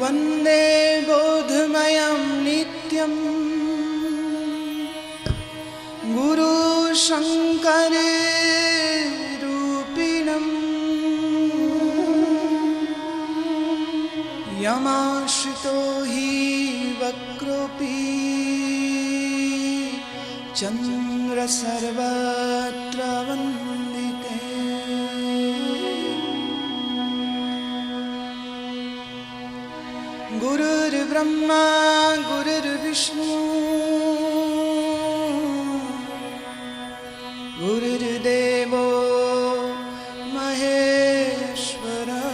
वन्दे बोधमयं नित्यं गुरुशङ्कररूपिणं यमाश्रितो हि वक्रोऽपि चन्द्र सर्वत्र वन्दिते। गुरुर्ब्रह्मा गुरुर्विष्णु गुरुर्देवो महेश्वरः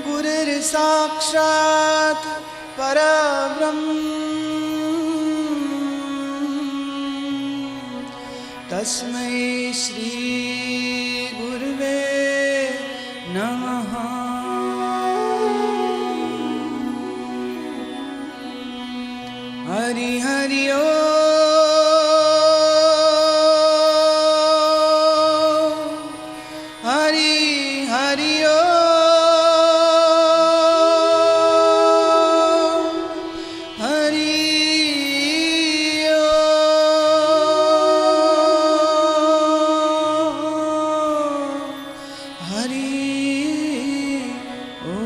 गुरुर्साक्षात् परब्रह्म तस्मै श्री गुरुवे नमः। हरि हरि ओ हरि हरि ओ हरि ओ हरि ओ।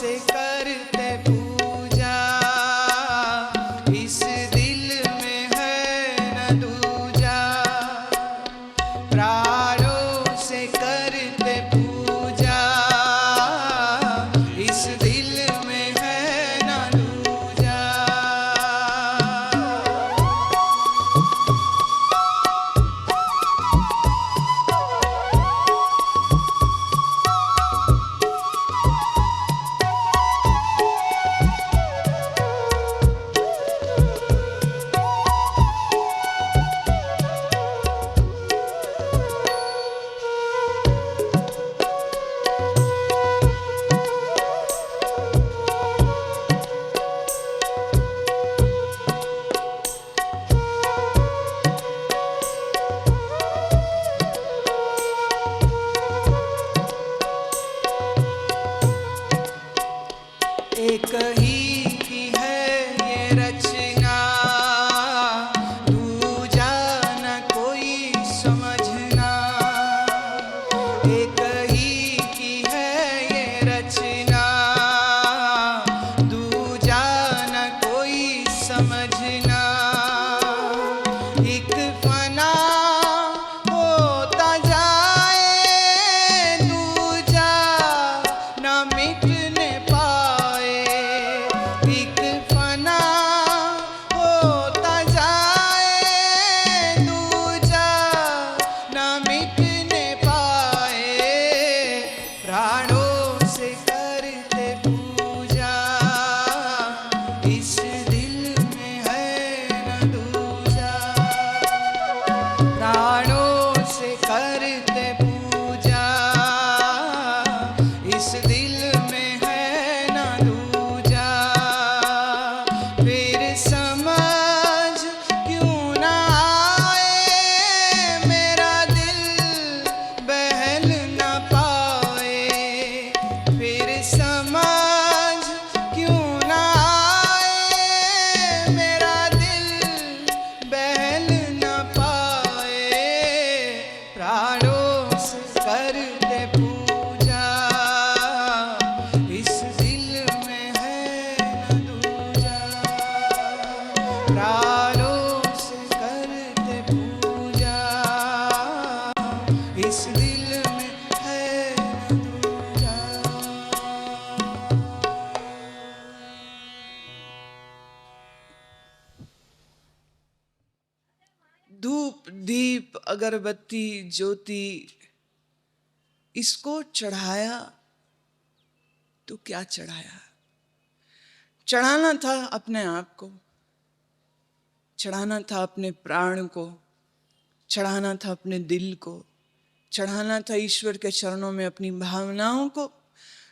से करते पूजा, इस दिल में है न दूजा। प्राणों से करते पूजा, इस दिल में है न दूजा। एक ही की है ये रचना, दूजा न कोई समझना। एक ही की है ये रचना, दूजा न कोई समझना। एक फना होता जाए, दूजा न मिटने पाए। एक फना होता जाए, दूजा न मिटने पाए। प्राणों से करते पूजा, इस दिल में है न दूजा। प्राणों से करते पूजा, इस दिल में है न दूजा। फिर समझ क्यों ना आए, मेरा दिल बहल न पाए। फिर समझ क्यों ना आए, मेरा दिल बहल न पाए। प्राणों से करते पूजा, इस दिल में है न दूजा। प्राणों से करते पूजा, इस दिल में है न दूजा। धूप दीप अगरबत्ती ज्योति, इसको चढ़ाया तो क्या चढ़ाया? चढ़ाना था अपने आप को, चढ़ाना था अपने प्राण को, चढ़ाना था अपने दिल को, चढ़ाना था ईश्वर के चरणों में अपनी भावनाओं को,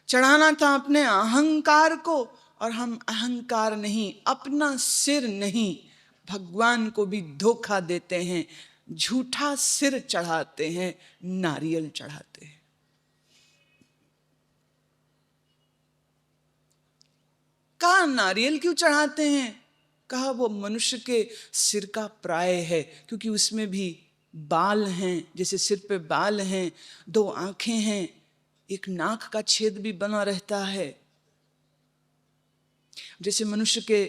चढ़ाना था अपने अहंकार को। और हम अहंकार नहीं, अपना सिर नहीं, भगवान को भी धोखा देते हैं। झूठा सिर चढ़ाते हैं, नारियल चढ़ाते हैं। कहा नारियल क्यों चढ़ाते हैं? कहा वो मनुष्य के सिर का प्राय है, क्योंकि उसमें भी बाल हैं, जैसे सिर पे बाल हैं, दो आंखें हैं, एक नाक का छेद भी बना रहता है। जैसे मनुष्य के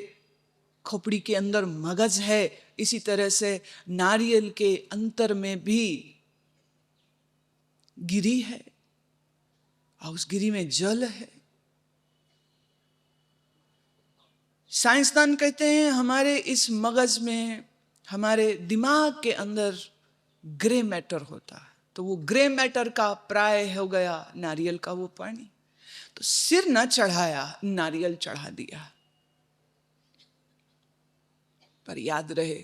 खोपड़ी के अंदर मगज है, इसी तरह से नारियल के अंतर में भी गिरी है, और उस गिरी में जल है। साइंसदान कहते हैं हमारे इस मगज में, हमारे दिमाग के अंदर ग्रे मैटर होता है, तो वो ग्रे मैटर का प्राय हो गया नारियल का वो पानी। तो सिर न चढ़ाया, नारियल चढ़ा दिया। पर याद रहे,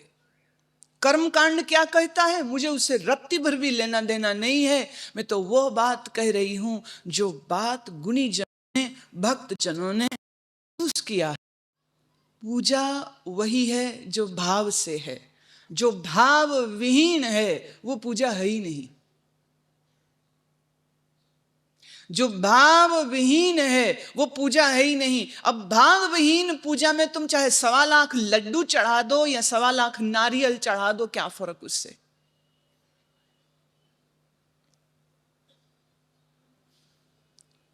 कर्मकांड क्या कहता है, मुझे उससे रत्ती भर भी लेना देना नहीं है। मैं तो वो बात कह रही हूं जो बात गुणी जनों ने, भक्त जनों ने महसूस किया है। पूजा वही है जो भाव से है, जो भाव विहीन है वो पूजा है ही नहीं। जो भाव विहीन है वो पूजा है ही नहीं। अब भाव विहीन पूजा में तुम चाहे 1.25 लाख लड्डू चढ़ा दो या 1.25 लाख नारियल चढ़ा दो, क्या फर्क उससे?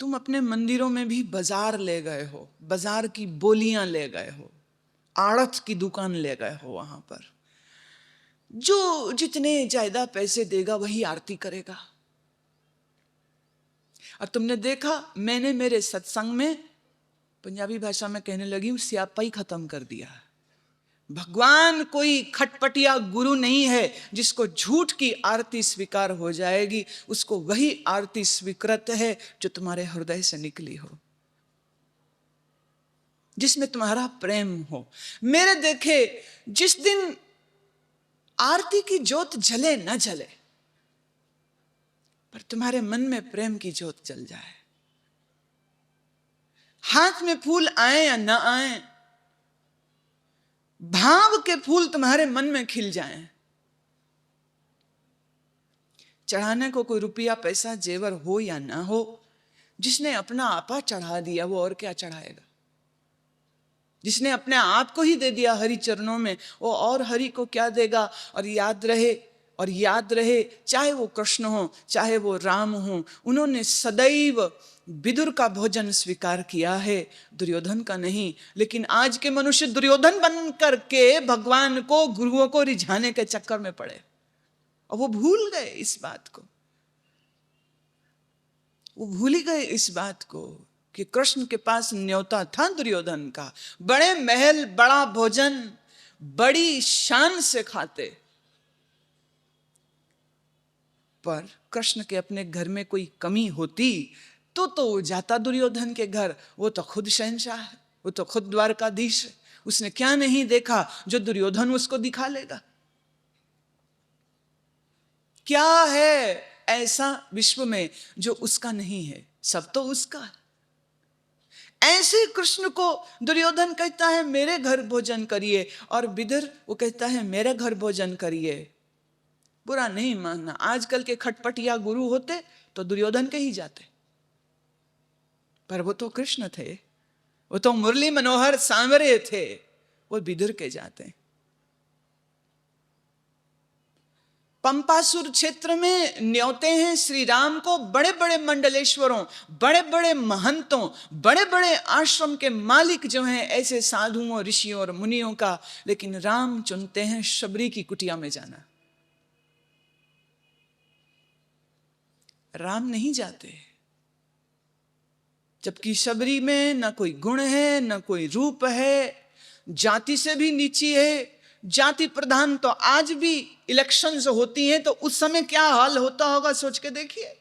तुम अपने मंदिरों में भी बाजार ले गए हो, बाजार की बोलियां ले गए हो, आड़त की दुकान ले गए हो। वहां पर जो जितने ज्यादा पैसे देगा वही आरती करेगा। और तुमने देखा, मैंने मेरे सत्संग में पंजाबी भाषा में कहने लगी हूं, स्यापा ही खत्म कर दिया। भगवान कोई खटपटिया गुरु नहीं है जिसको झूठ की आरती स्वीकार हो जाएगी। उसको वही आरती स्वीकृत है जो तुम्हारे हृदय से निकली हो, जिसमें तुम्हारा प्रेम हो। मेरे देखे, जिस दिन आरती की ज्योत जले न जले, पर तुम्हारे मन में प्रेम की ज्योत जल जाए, हाथ में फूल आए या ना आए, भाव के फूल तुम्हारे मन में खिल जाएं। चढ़ाने को कोई रुपया पैसा जेवर हो या ना हो, जिसने अपना आपा चढ़ा दिया वो और क्या चढ़ाएगा। जिसने अपने आप को ही दे दिया हरि चरणों में, वो और हरि को क्या देगा। और याद रहे चाहे वो कृष्ण हो चाहे वो राम हो, उन्होंने सदैव विदुर का भोजन स्वीकार किया है, दुर्योधन का नहीं। लेकिन आज के मनुष्य दुर्योधन बन करके भगवान को, गुरुओं को रिझाने के चक्कर में पड़े और वो भूल गए इस बात को। वो भूल ही गए इस बात को कि कृष्ण के पास न्योता था दुर्योधन का। बड़े महल, बड़ा भोजन, बड़ी शान से खाते, पर कृष्ण के अपने घर में कोई कमी होती तो जाता दुर्योधन के घर। वो तो खुद शहंशाह है, वो तो खुद द्वारकाधीश है। उसने क्या नहीं देखा जो दुर्योधन उसको दिखा लेगा। क्या है ऐसा विश्व में जो उसका नहीं है? सब तो उसका है। ऐसे कृष्ण को दुर्योधन कहता है मेरे घर भोजन करिए, और विदुर वो कहता है मेरे घर भोजन करिए। बुरा नहीं मानना, आजकल के खटपटिया गुरु होते तो दुर्योधन के ही जाते, पर वो तो कृष्ण थे, वो तो मुरली मनोहर सांवरे थे, वो विदुर के जाते। पंपासुर क्षेत्र में न्योते हैं श्री राम को बड़े बड़े मंडलेश्वरों, बड़े बड़े महंतों, बड़े बड़े आश्रम के मालिक जो हैं, ऐसे साधुओं, ऋषियों और मुनियों का। लेकिन राम चुनते हैं शबरी की कुटिया में जाना। राम नहीं जाते, जबकि शबरी में न कोई गुण है, न कोई रूप है, जाति से भी नीची है। जाति प्रधान तो आज भी इलेक्शंस होती हैं, तो उस समय क्या हाल होता होगा सोच के देखिए।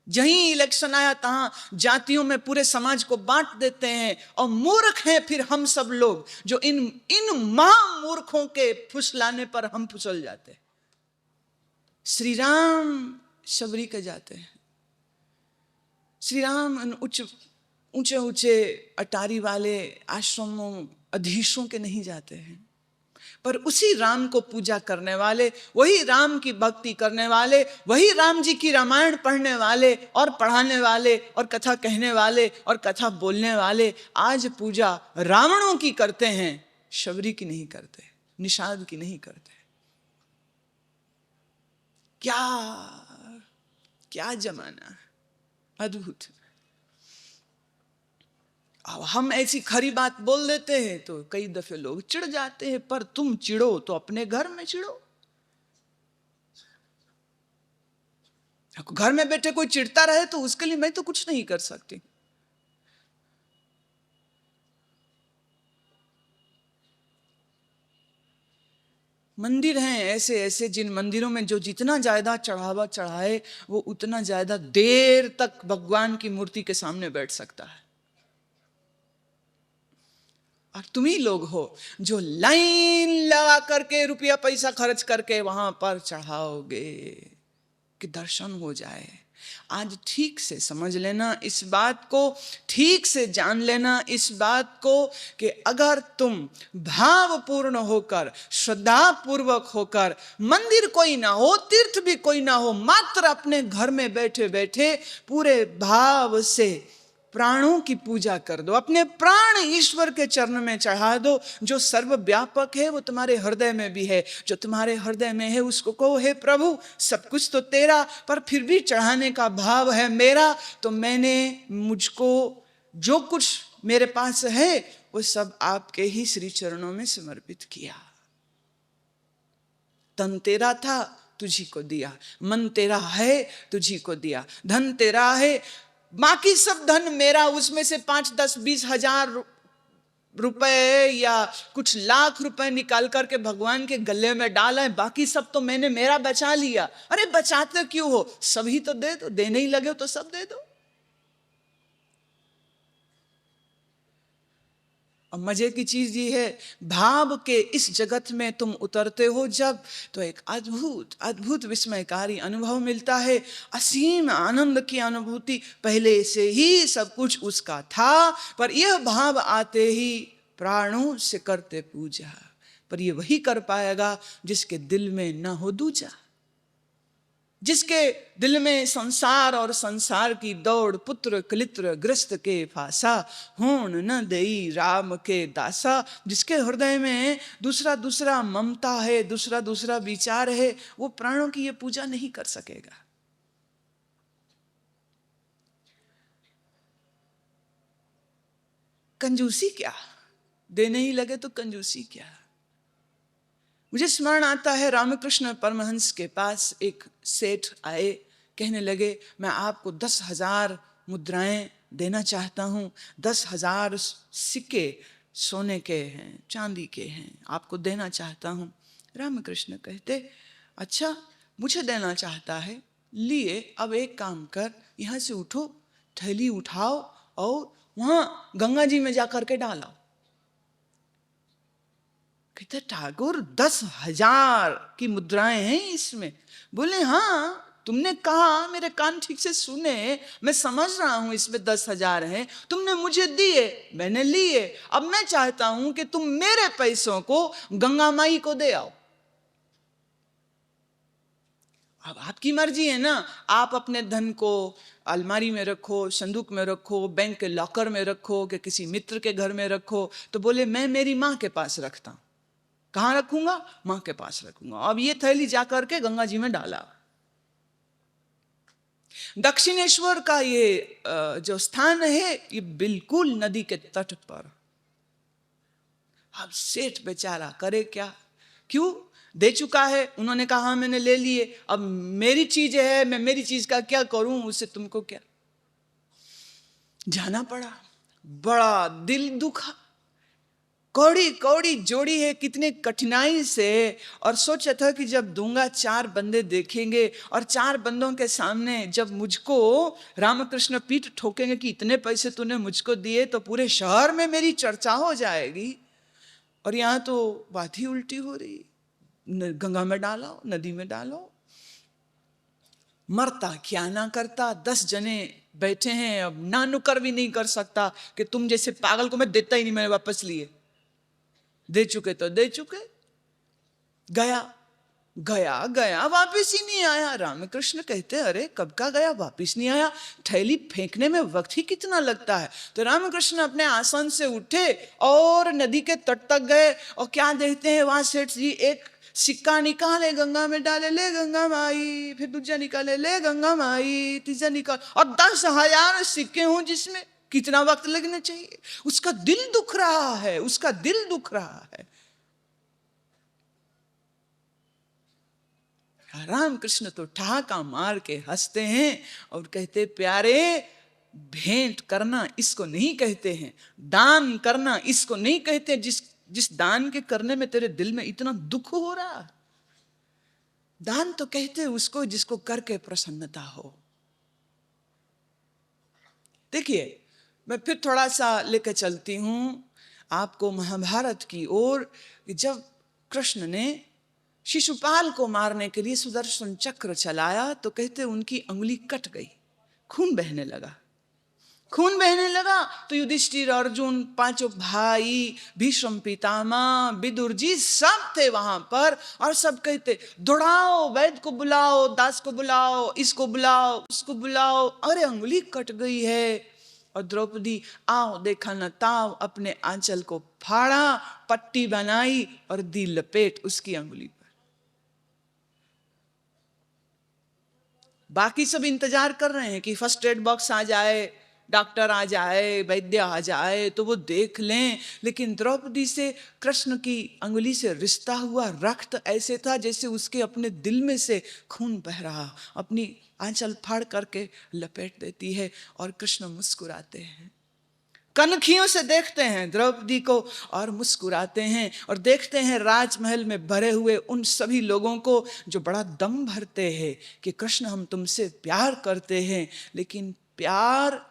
जहीं इलेक्शन आया तहां जातियों में पूरे समाज को बांट देते हैं। और मूर्ख हैं फिर हम सब लोग, जो इन महामूर्खों के फुसलाने पर हम फुसल जाते हैं। श्री राम शबरी के जाते हैं। श्री राम ऊंचे ऊंचे अटारी वाले आश्रमों, अधीशों के नहीं जाते हैं, पर उसी राम को पूजा करने वाले, वही राम की भक्ति करने वाले, वही राम जी की रामायण पढ़ने वाले और पढ़ाने वाले और कथा कहने वाले और कथा बोलने वाले आज पूजा रावणों की करते हैं, शबरी की नहीं करते, निषाद की नहीं करते। क्या जमाना, अद्भुत। अब हम ऐसी खरी बात बोल देते हैं तो कई दफे लोग चिढ़ जाते हैं, पर तुम चिढ़ो तो अपने घर में चिढ़ो। घर में बैठे कोई चिढ़ता रहे तो उसके लिए मैं तो कुछ नहीं कर सकती। मंदिर हैं ऐसे ऐसे, जिन मंदिरों में जो जितना ज्यादा चढ़ावा चढ़ाए वो उतना ज्यादा देर तक भगवान की मूर्ति के सामने बैठ सकता है। और तुम ही लोग हो जो लाइन लगा करके रुपया पैसा खर्च करके वहां पर चढ़ाओगे कि दर्शन हो जाए। आज ठीक से समझ लेना इस बात को, ठीक से जान लेना इस बात को कि अगर तुम भावपूर्ण होकर, श्रद्धा पूर्वक होकर, मंदिर कोई ना हो, तीर्थ भी कोई ना हो, मात्र अपने घर में बैठे बैठे पूरे भाव से प्राणों की पूजा कर दो, अपने प्राण ईश्वर के चरण में चढ़ा दो। जो सर्वव्यापक है वो तुम्हारे हृदय में भी है, जो तुम्हारे हृदय में है उसको कहो, हे प्रभु सब कुछ तो तेरा, पर फिर भी चढ़ाने का भाव है मेरा, तो मैंने मुझको जो कुछ मेरे पास है वो सब आपके ही श्री चरणों में समर्पित किया। तन तेरा था तुझी को दिया, मन तेरा है तुझी को दिया, धन तेरा है, बाकी सब धन मेरा, उसमें से 5, 10, 20 हजार रुपए या कुछ लाख रुपए निकाल करके भगवान के गले में डाला है, बाकी सब तो मैंने मेरा बचा लिया। अरे बचाते क्यों हो, सभी तो दे दो, देने ही लगे हो तो सब दे दो। और मजे की चीज ये है, भाव के इस जगत में तुम उतरते हो जब, तो एक अद्भुत अद्भुत विस्मयकारी अनुभव मिलता है, असीम आनंद की अनुभूति। पहले से ही सब कुछ उसका था, पर यह भाव आते ही प्राणों से करते पूजा। पर ये वही कर पाएगा जिसके दिल में न हो दूजा, जिसके दिल में संसार और संसार की दौड़, पुत्र कलित्र ग्रस्त के फासा, होन न देई राम के दासा। जिसके हृदय में दूसरा दूसरा ममता है, दूसरा दूसरा विचार है, वो प्राणों की ये पूजा नहीं कर सकेगा। कंजूसी क्या, देने ही लगे तो कंजूसी क्या। मुझे स्मरण आता है, रामकृष्ण परमहंस के पास एक सेठ आए, कहने लगे मैं आपको 10,000 मुद्राएं देना चाहता हूँ, 10,000 सिक्के सोने के हैं, चांदी के हैं, आपको देना चाहता हूँ। रामकृष्ण कहते अच्छा मुझे देना चाहता है, लिए अब एक काम कर, यहाँ से उठो, थैली उठाओ और वहाँ गंगा जी में जाकर के डालो। कहते ठाकुर 10,000 की मुद्राएं हैं इसमें। बोले हाँ तुमने कहा, मेरे कान ठीक से सुने, मैं समझ रहा हूं इसमें 10,000 हैं, तुमने मुझे दिए, मैंने लिए, अब मैं चाहता हूं कि तुम मेरे पैसों को गंगा माई को दे आओ। अब आपकी मर्जी है ना, आप अपने धन को अलमारी में रखो, संदूक में रखो, बैंक के लॉकर में रखो, कि किसी मित्र के घर में रखो। तो बोले मैं मेरी माँ के पास रखता हूं। कहाँ रखूंगा, मां के पास रखूंगा। अब ये थैली जाकर के गंगा जी में डाला। दक्षिणेश्वर का ये जो स्थान है, ये बिल्कुल नदी के तट पर। अब सेठ बेचारा करे क्या, क्यों, दे चुका है, उन्होंने कहा मैंने ले लिए, अब मेरी चीज है, मैं मेरी चीज का क्या करूं, उससे तुमको क्या। जाना पड़ा, बड़ा दिल दुखा, कौड़ी कौड़ी जोड़ी है, कितने कठिनाई से। और सोचा था कि जब दूंगा 4 बंदे देखेंगे, और 4 बंदों के सामने जब मुझको रामकृष्ण पीठ ठोकेंगे कि इतने पैसे तूने मुझको दिए, तो पूरे शहर में मेरी चर्चा हो जाएगी। और यहाँ तो बात ही उल्टी हो रही, गंगा में डालो, नदी में डालो। मरता क्या ना करता, 10 जने बैठे हैं, अब ना नुकर भी नहीं कर सकता कि तुम जैसे पागल को मैं देता ही नहीं, मैंने वापस लिए, दे चुके तो दे चुके। गया गया गया, वापिस ही नहीं आया। रामकृष्ण कहते अरे कब का गया, वापिस नहीं आया, थैली फेंकने में वक्त ही कितना लगता है। तो रामकृष्ण अपने आसन से उठे और नदी के तट तक गए, और क्या देखते हैं वहां सेठ जी एक सिक्का निकाले, गंगा में डाले, ले गंगा माई, फिर दूसरा निकाले, ले गंगा माई, तीसरा निकाल, और 10,000 सिक्के हों जिसमें कितना वक्त लगना चाहिए। उसका दिल दुख रहा है, उसका दिल दुख रहा है। रामकृष्ण तो ठहाका मार के हंसते हैं और कहते प्यारे, भेंट करना इसको नहीं कहते हैं, दान करना इसको नहीं कहते, जिस दान के करने में तेरे दिल में इतना दुख हो रहा, दान तो कहते उसको जिसको करके प्रसन्नता हो। देखिए मैं फिर थोड़ा सा लेकर चलती हूं आपको महाभारत की ओर। जब कृष्ण ने शिशुपाल को मारने के लिए सुदर्शन चक्र चलाया, तो कहते उनकी अंगुली कट गई, खून बहने लगा। खून बहने लगा तो युधिष्ठिर, अर्जुन, 5 भाई, भीष्म पितामह, विदुर जी सब थे वहां पर, और सब कहते दौड़ाओ, वैद्य को बुलाओ, दास को बुलाओ, इसको बुलाओ, उसको बुलाओ, अरे अंगुली कट गई है। और द्रौपदी आओ देखा न ताव अपने आंचल को फाड़ा, पट्टी बनाई और दी लपेट उसकी अंगुली पर। बाकी सब इंतजार कर रहे हैं कि फर्स्ट एड बॉक्स आ जाए, डॉक्टर आ जाए, वैद्य आ जाए तो वो देख लें, लेकिन द्रौपदी से कृष्ण की अंगुली से रिश्ता हुआ रक्त ऐसे था जैसे उसके अपने दिल में से खून बह रहा। अपनी आंचल फाड़ करके लपेट देती है और कृष्ण मुस्कुराते हैं, कनखियों से देखते हैं द्रौपदी को और मुस्कुराते हैं, और देखते हैं राजमहल में भरे हुए उन सभी लोगों को जो बड़ा दम भरते हैं कि कृष्ण हम तुमसे प्यार करते हैं, लेकिन प्यार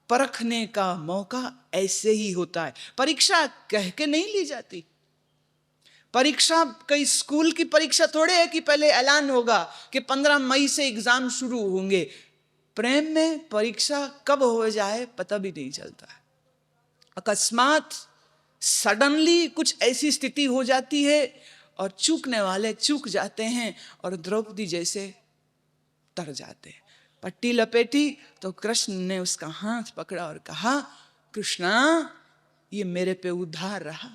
परखने का मौका ऐसे ही होता है, परीक्षा कह के नहीं ली जाती। परीक्षा कई स्कूल की परीक्षा थोड़े है कि पहले ऐलान होगा कि 15 मई से एग्जाम शुरू होंगे। प्रेम में परीक्षा कब हो जाए पता भी नहीं चलता है। अकस्मात सडनली कुछ ऐसी स्थिति हो जाती है और चूकने वाले चूक जाते हैं और द्रौपदी जैसे तर जाते हैं। पट्टी लपेटी तो कृष्ण ने उसका हाथ पकड़ा और कहा, कृष्णा ये मेरे पे उद्धार रहा,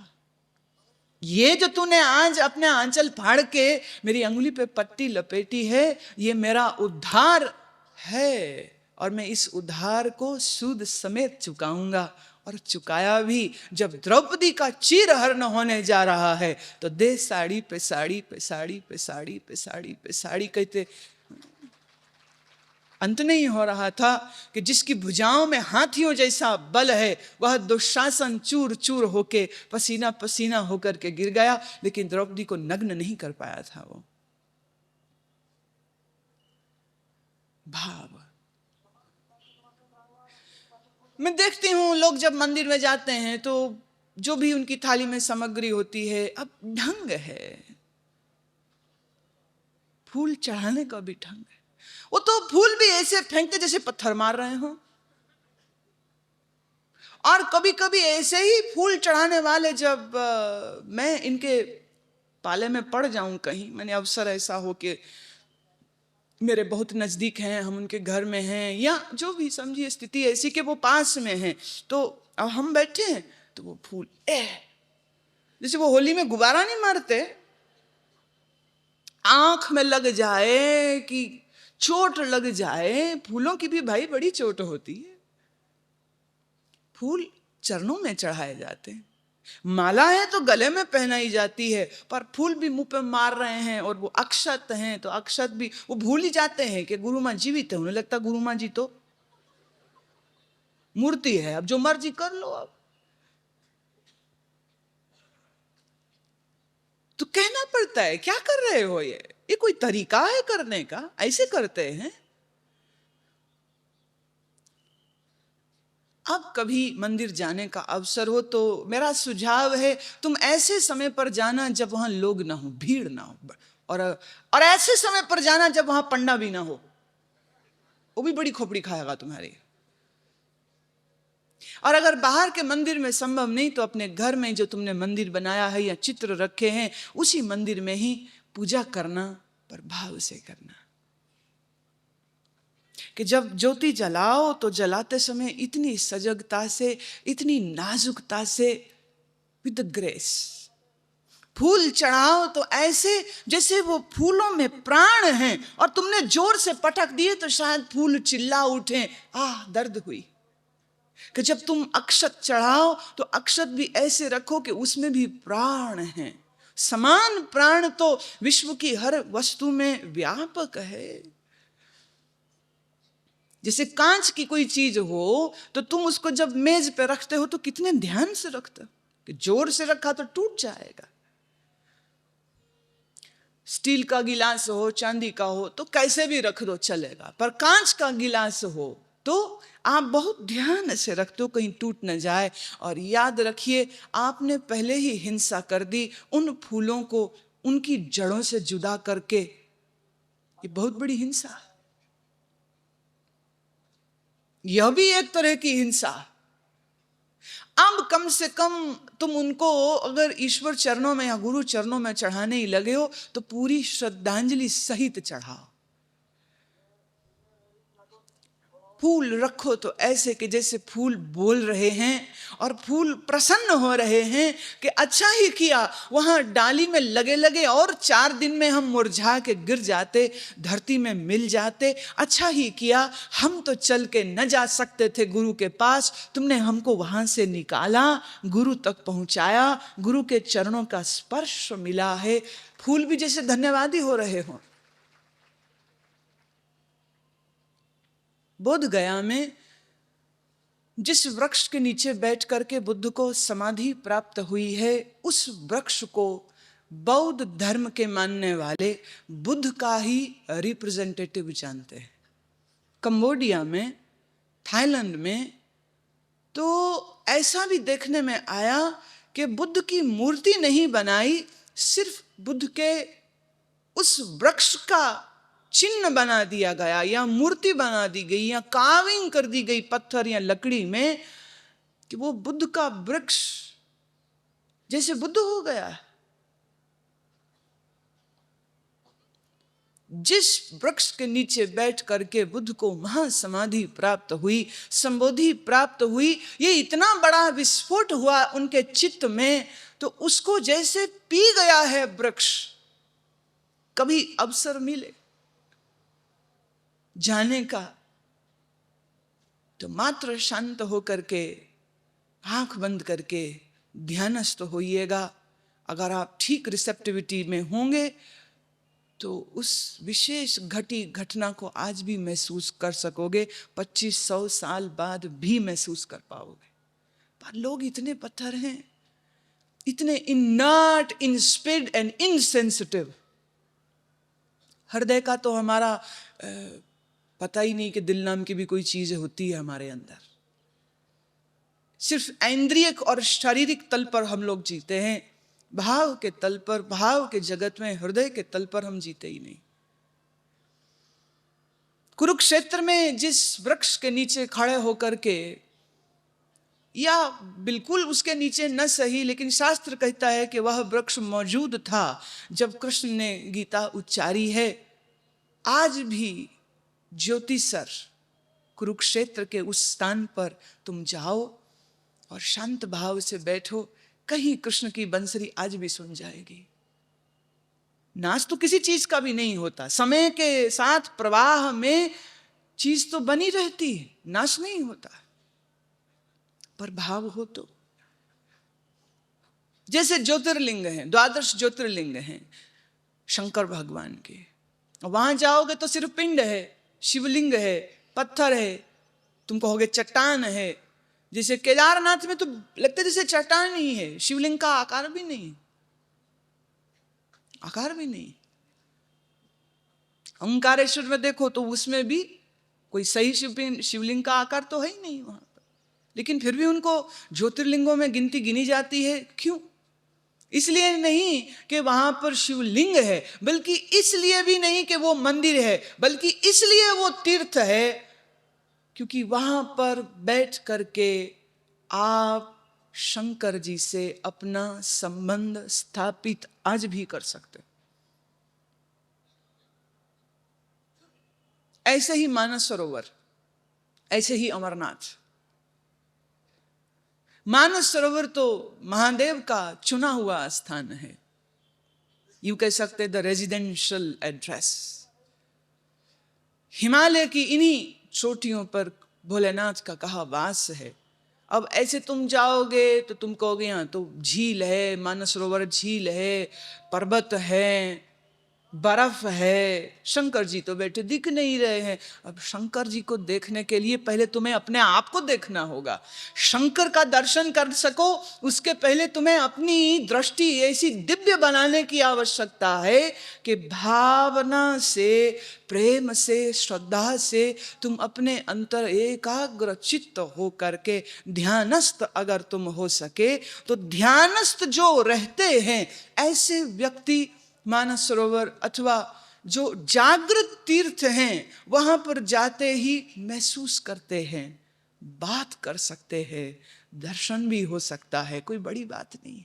ये जो तूने आज अपने आंचल फाड़ के मेरी अंगुली पे पट्टी लपेटी है ये मेरा उद्धार है, और मैं इस उद्धार को सूद समेत चुकाऊंगा। और चुकाया भी। जब द्रौपदी का चीरहरण होने जा रहा है तो दे साड़ी पे साड़ी पे साड़ी पे साड़ी पे साड़ी पे साड़ी कहते अंत नहीं हो रहा था कि जिसकी भुजाओं में हाथियों जैसा बल है वह दुशासन चूर चूर होके पसीना पसीना होकर के गिर गया, लेकिन द्रौपदी को नग्न नहीं कर पाया था वो। भाव मैं देखती हूं लोग जब मंदिर में जाते हैं तो जो भी उनकी थाली में सामग्री होती है, अब ढंग है, फूल चढ़ाने का भी ढंग है। वो तो फूल भी ऐसे फेंकते जैसे पत्थर मार रहे हो, और कभी कभी ऐसे ही फूल चढ़ाने वाले जब मैं इनके पाले में पड़ जाऊं कहीं, मैंने अवसर ऐसा हो कि मेरे बहुत नज़दीक हैं, हम उनके घर में हैं, या जो भी समझिए स्थिति ऐसी कि वो पास में हैं, तो अब हम बैठे हैं तो वो फूल जैसे वो होली में गुब्बारा नहीं मारते, आंख में लग जाए कि चोट लग जाए। फूलों की भी भाई बड़ी चोट होती है। फूल चरणों में चढ़ाए जाते हैं, माला है तो गले में पहनाई जाती है, पर फूल भी मुंह पे मार रहे हैं, और वो अक्षत हैं तो अक्षत भी वो भूल ही जाते हैं कि गुरु माँ जीवित है। उन्हें लगता गुरु माँ जी तो मूर्ति है, अब जो मर्जी कर लो। अब तो कहना पड़ता है क्या कर रहे हो, ये कोई तरीका है करने का, ऐसे करते हैं। अब कभी मंदिर जाने का अवसर हो तो मेरा सुझाव है तुम ऐसे समय पर जाना जब वहां लोग ना हो, भीड़ ना हो, और ऐसे समय पर जाना जब वहां पंडा भी ना हो, वो भी बड़ी खोपड़ी खाएगा तुम्हारी। और अगर बाहर के मंदिर में संभव नहीं तो अपने घर में जो तुमने मंदिर बनाया है या चित्र रखे हैं उसी मंदिर में ही पूजा करना, पर भाव से करना। कि जब ज्योति जलाओ तो जलाते समय इतनी सजगता से, इतनी नाजुकता से, विद ग्रेस। फूल चढ़ाओ तो ऐसे जैसे वो फूलों में प्राण हैं, और तुमने जोर से पटक दिए तो शायद फूल चिल्ला उठे, आह दर्द हुई। कि जब तुम अक्षत चढ़ाओ तो अक्षत भी ऐसे रखो कि उसमें भी प्राण हैं। समान प्राण तो विश्व की हर वस्तु में व्यापक है। जैसे कांच की कोई चीज हो तो तुम उसको जब मेज पे रखते हो तो कितने ध्यान से रखते हो, कि जोर से रखा तो टूट जाएगा। स्टील का गिलास हो, चांदी का हो तो कैसे भी रख दो चलेगा, पर कांच का गिलास हो तो आप बहुत ध्यान से रखते हो कहीं टूट न जाए। और याद रखिए आपने पहले ही हिंसा कर दी उन फूलों को उनकी जड़ों से जुदा करके, ये बहुत बड़ी हिंसा है। यह भी एक तरह की हिंसा। अब कम से कम तुम उनको अगर ईश्वर चरणों में या गुरु चरणों में चढ़ाने ही लगे हो तो पूरी श्रद्धांजलि सहित चढ़ाओ। फूल रखो तो ऐसे कि जैसे फूल बोल रहे हैं और फूल प्रसन्न हो रहे हैं कि अच्छा ही किया, वहाँ डाली में लगे लगे और 4 दिन में हम मुरझा के गिर जाते, धरती में मिल जाते। अच्छा ही किया, हम तो चल के न जा सकते थे गुरु के पास, तुमने हमको वहाँ से निकाला, गुरु तक पहुँचाया, गुरु के चरणों का स्पर्श मिला है। फूल भी जैसे धन्यवादी हो रहे हों। बोध गया में जिस वृक्ष के नीचे बैठ करके बुद्ध को समाधि प्राप्त हुई है, उस वृक्ष को बौद्ध धर्म के मानने वाले बुद्ध का ही रिप्रेजेंटेटिव जानते हैं। कंबोडिया में, थाईलैंड में तो ऐसा भी देखने में आया कि बुद्ध की मूर्ति नहीं बनाई, सिर्फ बुद्ध के उस वृक्ष का चिन्ह बना दिया गया या मूर्ति बना दी गई या कार्विंग कर दी गई पत्थर या लकड़ी में, कि वो बुद्ध का वृक्ष जैसे बुद्ध हो गया। जिस वृक्ष के नीचे बैठ करके बुद्ध को महासमाधि प्राप्त हुई, संबोधि प्राप्त हुई, ये इतना बड़ा विस्फोट हुआ उनके चित्त में, तो उसको जैसे पी गया है वृक्ष। कभी अवसर मिले जाने का तो मात्र शांत होकर के आंख बंद करके ध्यानस्थ होइएगा। अगर आप ठीक रिसेप्टिविटी में होंगे तो उस विशेष घटना को आज भी महसूस कर सकोगे, 2500 साल बाद भी महसूस कर पाओगे। पर लोग इतने पत्थर हैं, इतने इनर्ट, इंस्पिड एंड इनसेंसिटिव। हृदय का तो हमारा पता ही नहीं कि दिल नाम की भी कोई चीज होती है हमारे अंदर। सिर्फ इंद्रियक और शारीरिक तल पर हम लोग जीते हैं, भाव के तल पर, भाव के जगत में, हृदय के तल पर हम जीते ही नहीं। कुरुक्षेत्र में जिस वृक्ष के नीचे खड़े होकर के, या बिल्कुल उसके नीचे न सही, लेकिन शास्त्र कहता है कि वह वृक्ष मौजूद था जब कृष्ण ने गीता उच्चारी है। आज भी ज्योतिसर कुरुक्षेत्र के उस स्थान पर तुम जाओ और शांत भाव से बैठो, कहीं कृष्ण की बंसरी आज भी सुन जाएगी। नाश तो किसी चीज का भी नहीं होता, समय के साथ प्रवाह में चीज तो बनी रहती है, नाश नहीं होता, पर भाव हो तो। जैसे ज्योतिर्लिंग हैं, 12 ज्योतिर्लिंग हैं शंकर भगवान के, वहां जाओगे तो सिर्फ पिंड है, शिवलिंग है, पत्थर है, तुम कहोगे चट्टान है। जैसे केदारनाथ में तो लगता है जैसे चट्टान ही है, शिवलिंग का आकार भी नहीं, आकार भी नहीं। ओंकारेश्वर में देखो तो उसमें भी कोई सही शिवलिंग का आकार तो है ही नहीं वहां पर, लेकिन फिर भी उनको ज्योतिर्लिंगों में गिनती गिनी जाती है। क्यों? इसलिए नहीं कि वहां पर शिवलिंग है, बल्कि इसलिए भी नहीं कि वो मंदिर है, बल्कि इसलिए वो तीर्थ है क्योंकि वहां पर बैठ करके आप शंकर जी से अपना संबंध स्थापित आज भी कर सकते। ऐसे ही मानस सरोवर, ऐसे ही अमरनाथ। मानस सरोवर तो महादेव का चुना हुआ स्थान है, यूं कह सकते द रेजिडेंशियल एड्रेस। हिमालय की इन्हीं चोटियों पर भोलेनाथ का कहा वास है। अब ऐसे तुम जाओगे तो तुम कहोगे यहाँ तो झील है, मानस सरोवर झील है, पर्वत है, बर्फ है, शंकर जी तो बैठे दिख नहीं रहे हैं। अब शंकर जी को देखने के लिए पहले तुम्हें अपने आप को देखना होगा। शंकर का दर्शन कर सको उसके पहले तुम्हें अपनी दृष्टि ऐसी दिव्य बनाने की आवश्यकता है कि भावना से, प्रेम से, श्रद्धा से तुम अपने अंतर एकाग्र चित्त हो करके ध्यानस्थ अगर तुम हो सके तो ध्यानस्थ जो रहते हैं ऐसे व्यक्ति मानस सरोवर अथवा जो जागृत तीर्थ हैं वहां पर जाते ही महसूस करते हैं, बात कर सकते हैं, दर्शन भी हो सकता है, कोई बड़ी बात नहीं है।